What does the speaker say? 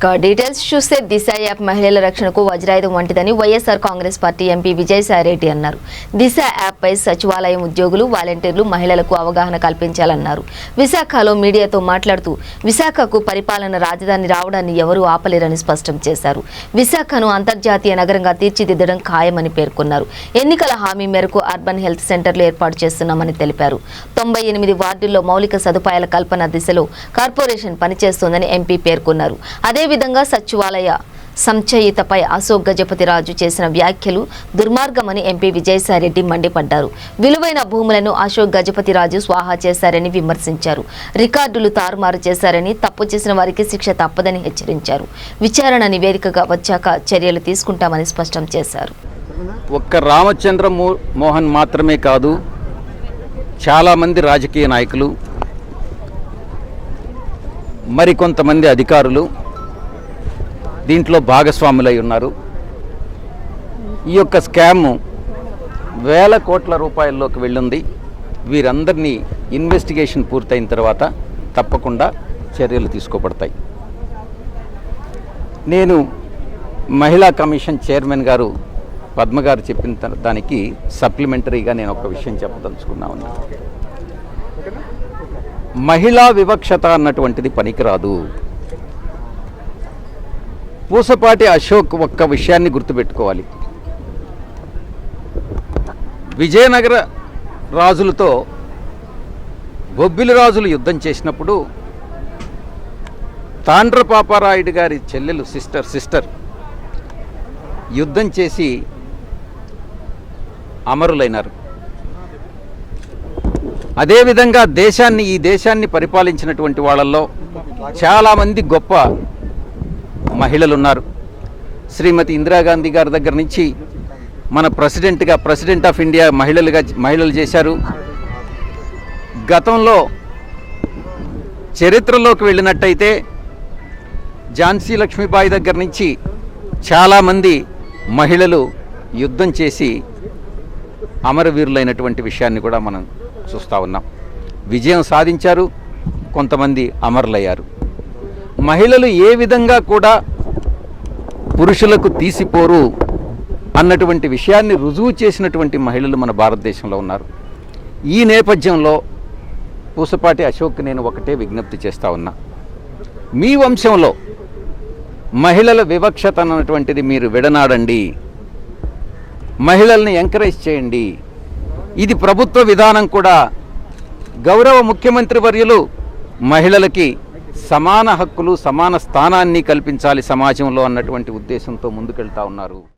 Details చూస్తే దిశ app మహిళల రక్షణకు వజ్రాయుధం వంటిదని వైఎస్ఆర్ కాంగ్రెస్ పార్టీ ఎంపీ విజయసాయిరెడ్డి అన్నారు. దిశ యాప్ పై సచివాలయం ఉద్యోగులు, వాలంటీర్లు మహిళలకు అవగాహన కల్పించాలన్నారు. విశాఖలో మీడియాతో మాట్లాడుతూ విశాఖకు పరిపాలన రాజధాని రావడాన్ని ఎవరూ ఆపలేరని స్పష్టం చేశారు. విశాఖను అంతర్జాతీయ నగరంగా తీర్చిదిద్దడం ఖాయమని పేర్కొన్నారు. ఎన్నికల హామీ మేరకు అర్బన్ హెల్త్ సెంటర్లు ఏర్పాటు చేస్తున్నామని తెలిపారు. 98 వార్డుల్లో మౌలిక సదుపాయాల కల్పన దిశలో కార్పొరేషన్ పనిచేస్తోందని ఎంపీ పేర్కొన్నారు. అదేవిధంగా సచివాలయ సంచయితపై అశోక్ గజపతిరాజు చేసిన వ్యాఖ్యలు దుర్మార్గమని ఎంపీ విజయసాయిరెడ్డి మండిపడ్డారు. విలువైన భూములను అశోక్ గజపతిరాజు స్వాహా చేశారని విమర్శించారు. రికార్డులు తారుమారు చేశారని, తప్పు చేసిన వారికి శిక్ష తప్పదని హెచ్చరించారు. విచారణ నివేదికగా వచ్చాక చర్యలు తీసుకుంటామని స్పష్టం చేశారు. ఒక్క రామచంద్ర మోహన్ మాత్రమే కాదు, చాలామంది రాజకీయ నాయకులు, మరికొంతమంది అధికారులు దీంట్లో భాగస్వాములై ఉన్నారు. ఈ యొక్క స్కామ్ వేల కోట్ల రూపాయల్లోకి వెళ్ళింది. వీరందరినీ ఇన్వెస్టిగేషన్ పూర్తయిన తర్వాత తప్పకుండా చర్యలు తీసుకోబడతాయి. నేను మహిళా కమిషన్ చైర్మన్ గారు పద్మ గారు చెప్పిన దానికి సప్లిమెంటరీగా నేను ఒక విషయం చెప్పదలుచుకున్నా ఉన్నాను. మహిళా వివక్షత అన్నటువంటిది పనికిరాదు. పూసపాటి అశోక్ ఒక్క విషయాన్ని గుర్తుపెట్టుకోవాలి. విజయనగర రాజులతో బొబ్బిలి రాజులు యుద్ధం చేసినప్పుడు తాండ్ర పాపారాయుడు గారి చెల్లెలు సిస్టర్ యుద్ధం చేసి అమరులైనారు. అదేవిధంగా ఈ దేశాన్ని పరిపాలించినటువంటి వాళ్ళల్లో చాలామంది గొప్ప మహిళలు ఉన్నారు. శ్రీమతి ఇందిరాగాంధీ గారి దగ్గర నుంచి మన ప్రెసిడెంట్ ఆఫ్ ఇండియా మహిళలు చేశారు. గతంలో చరిత్రలోకి వెళ్ళినట్టయితే ఝాన్సీ లక్ష్మీబాయి దగ్గర నుంచి చాలామంది మహిళలు యుద్ధం చేసి అమరవీరులైనటువంటి విషయాన్ని కూడా మనం చూస్తూ ఉన్నాం. విజయం సాధించారు, కొంతమంది అమరులయ్యారు. మహిళలు ఏ విధంగా కూడా పురుషులకు తీసిపోరు అన్నటువంటి విషయాన్ని రుజువు చేసినటువంటి మహిళలు మన భారతదేశంలో ఉన్నారు. ఈ నేపథ్యంలో పూసపాటి అశోక్ నేను ఒకటే విజ్ఞప్తి చేస్తూ ఉన్నా. మీ వంశంలో మహిళల వివక్షత అన్నటువంటిది మీరు విడనాడండి, మహిళల్ని ఎంకరేజ్ చేయండి. ఇది ప్రభుత్వ విధానం కూడా. గౌరవ ముఖ్యమంత్రి వర్యులు మహిళలకి సమాన హక్కులు, సమాన స్థానాన్ని కల్పించాలి సమాజంలో అన్నటువంటి ఉద్దేశంతో ముందుకెళ్తా ఉన్నారు.